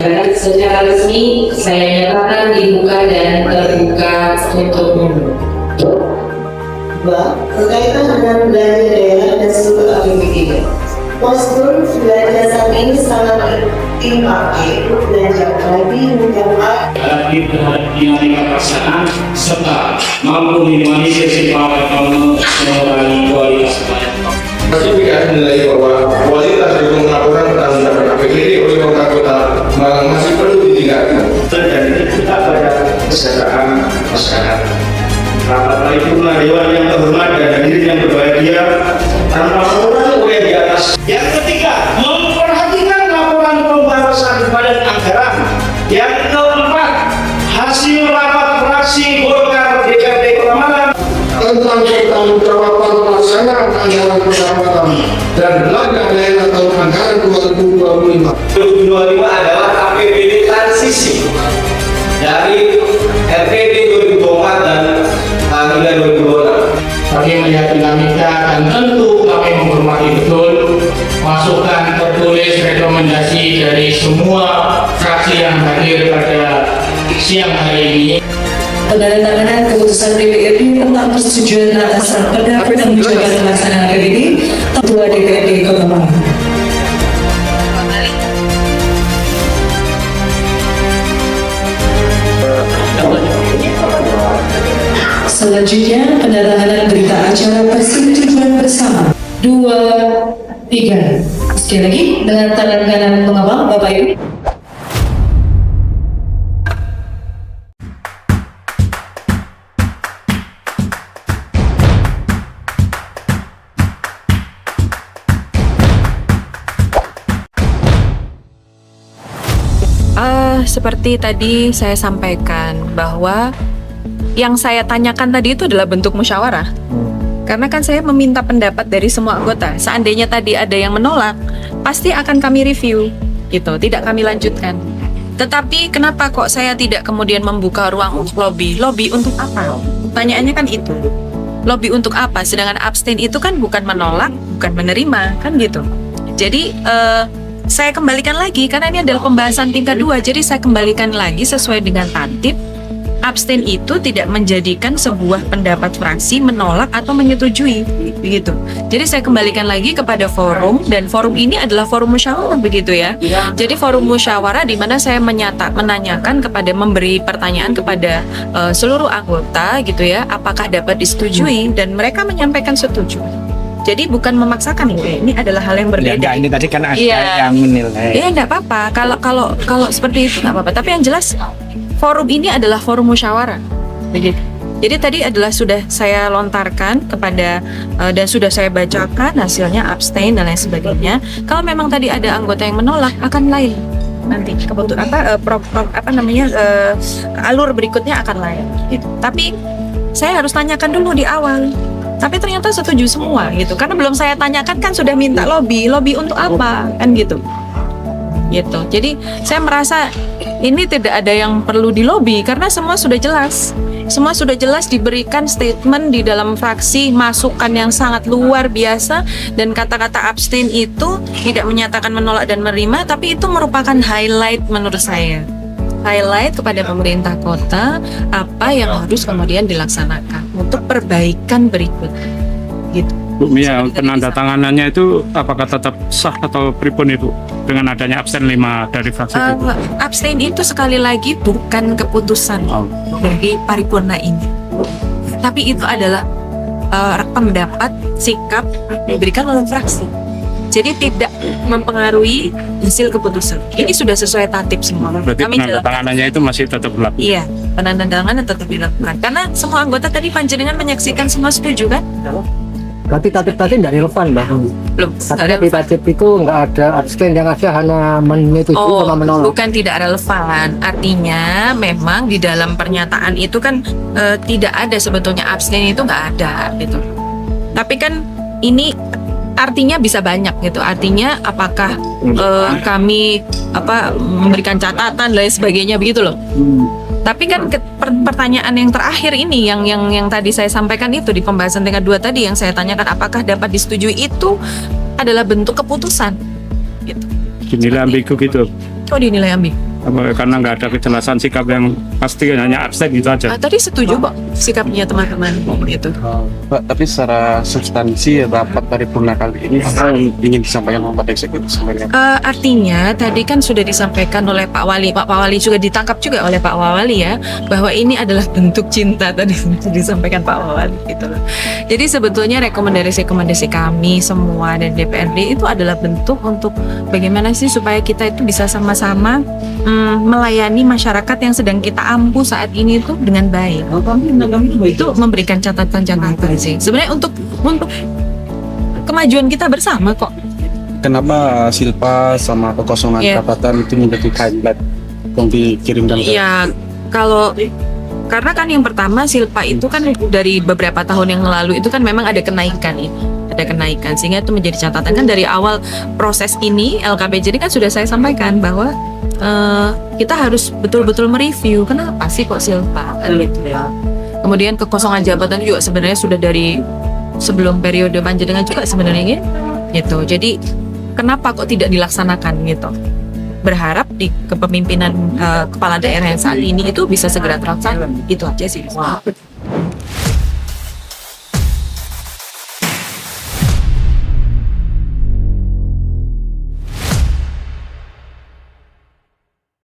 Secara resmi saya nyatakan dibuka dan terbuka untuk umum. Berkaitan dengan belanja daerah dan seluruh APBD, postur belanja saat ini sangat dipakai untuk belanja lagi mencapai terhadap dinamika pelaksanaan serta mampu minimalisir sifat ekonomi mengurangi kualitas pelayanan. Masih tidak menilai bahwa kualitas dari pelaporan terhadap APBD oleh kota kota Malang masih perlu ditingkatkan. Dan kita pada kesejahteraan masyarakat. Rapat paripurna Dewan yang terhormat dan hadirin yang berbahagia, tanpa mengurangi oleh di atas. Yang ketiga, memperhatikan laporan pembahasan badan anggaran. Yang keempat, hasil rapat fraksi Golkar DPRD Kota Malang Tentang pertanggungjawaban pelaksanaan anggaran pendapatan dan belanja daerah tahun anggaran 2025. 2025 adalah APBD transisi dari RPD 2024 dan hingga 2026. Kami melihat dinamika dan tentu kami menghormati betul masukan tertulis rekomendasi dari semua fraksi yang hadir pada siang hari ini. Penandatanganan keputusan DPRD tentang persetujuan atas raperda penanggung-jawaban pelaksanaan APBD Ketua DPRD Kota Malang. Selanjutnya penandatanganan berita acara persetujuan bersama 2, 3. Sekali lagi dengan tanda tangan pengawal Bapak Ibu. Seperti tadi saya sampaikan bahwa yang saya tanyakan tadi itu adalah bentuk musyawarah. Karena kan saya meminta pendapat dari semua anggota. Seandainya tadi ada yang menolak, pasti akan kami review, gitu, tidak kami lanjutkan. Tetapi kenapa kok saya tidak kemudian membuka ruang untuk lobby? Lobby untuk apa? Pertanyaannya kan itu. Lobby untuk apa? Sedangkan abstain itu kan bukan menolak, bukan menerima, kan gitu. Jadi saya kembalikan lagi karena ini adalah pembahasan tingkat 2. Jadi saya kembalikan lagi sesuai dengan tatib. Abstain itu tidak menjadikan sebuah pendapat fraksi menolak atau menyetujui, begitu. Jadi saya kembalikan lagi kepada forum, dan forum ini adalah forum musyawarah, begitu ya. Jadi forum musyawarah di mana saya menanyakan kepada, memberi pertanyaan kepada seluruh anggota, gitu ya, apakah dapat disetujui, dan mereka menyampaikan setuju. Jadi bukan memaksakan ini adalah hal yang berbeda. Ya, ini tadi kan ada yang menilai. Iya, enggak apa-apa. Kalau seperti itu enggak apa-apa. Tapi yang jelas forum ini adalah forum musyawarah. Begitu. Jadi tadi adalah sudah saya lontarkan kepada dan sudah saya bacakan hasilnya abstain dan lain sebagainya. Kalau memang tadi ada anggota yang menolak, akan lain nanti alur berikutnya akan lain. Gitu. Tapi saya harus tanyakan dulu di awal. Tapi ternyata setuju semua gitu. Karena belum saya tanyakan kan sudah minta lobby untuk apa kan gitu. Gitu. Jadi saya merasa ini tidak ada yang perlu dilobi karena semua sudah jelas. Semua sudah jelas diberikan statement di dalam fraksi, masukan yang sangat luar biasa, dan kata-kata abstain itu tidak menyatakan menolak dan menerima, tapi itu merupakan highlight menurut saya. Highlight kepada pemerintah kota apa yang harus kemudian dilaksanakan untuk perbaikan berikut gitu. Bu Mia, penandatanganannya itu apakah tetap sah atau pripun itu dengan adanya absen 5 dari fraksi itu? Abstain itu sekali lagi bukan keputusan dari paripurna ini, tapi itu adalah pendapat, sikap yang diberikan oleh fraksi. Jadi tidak mempengaruhi hasil keputusan. Ini sudah sesuai tatib semua. Berarti penandatanganannya itu masih tetap berlaku? Iya, penandatanganan tetap dilakukan. Karena semua anggota tadi panjenengan menyaksikan semua setuju kan? Berarti tatib tadi tidak relevan, Mbak? Belum. Karena di tatib itu nggak ada abstain, yang ada hanya menyetujui sama menolak. Bukan tidak relevan. Artinya memang di dalam pernyataan itu kan tidak ada sebetulnya abstain itu nggak ada gitu. Tapi kan ini artinya bisa banyak gitu. Artinya apakah kami memberikan catatan dan lain sebagainya begitu loh. Tapi kan pertanyaan yang terakhir ini yang tadi saya sampaikan itu di pembahasan tingkat 2 tadi yang saya tanyakan apakah dapat disetujui itu adalah bentuk keputusan gitu. Dinilai ambigu gitu. Oh, dinilai ambigu. Karena nggak ada kejelasan sikap yang pasti, hanya absen gitu aja. Tadi setuju kok sikapnya teman-teman itu. Pak, tapi secara substansi rapat paripurna kali ini apa yang ingin disampaikan oleh Pak Eksekutif sebenarnya? Artinya tadi kan sudah disampaikan oleh Pak Wali. Pak Wali juga ditangkap juga oleh Pak Wali ya, bahwa ini adalah bentuk cinta tadi disampaikan Pak Wali gitu loh. Jadi sebetulnya rekomendasi kami semua dan DPRD itu adalah bentuk untuk bagaimana sih supaya kita itu bisa sama-sama melayani masyarakat yang sedang kita ampu saat ini itu dengan baik. Itu memberikan catatan-catatan sih. Sebenarnya untuk kemajuan kita bersama kok. Kenapa Silpa sama kekosongan jabatan itu menjadi highlight yang dikirimkan? Iya, karena kan yang pertama Silpa itu kan dari beberapa tahun yang lalu itu kan memang ada kenaikan ya. Ada kenaikan sehingga itu menjadi catatan kan dari awal proses ini LKPJ ini kan sudah saya sampaikan bahwa kita harus betul-betul mereview kenapa sih kok Silpa gitu ya. Kemudian kekosongan jabatan juga sebenarnya sudah dari sebelum periode Panjenengan juga sebenarnya gitu. Jadi kenapa kok tidak dilaksanakan gitu. Berharap di kepemimpinan kepala daerah yang saat ini itu bisa segera terlaksana. Itu aja sih.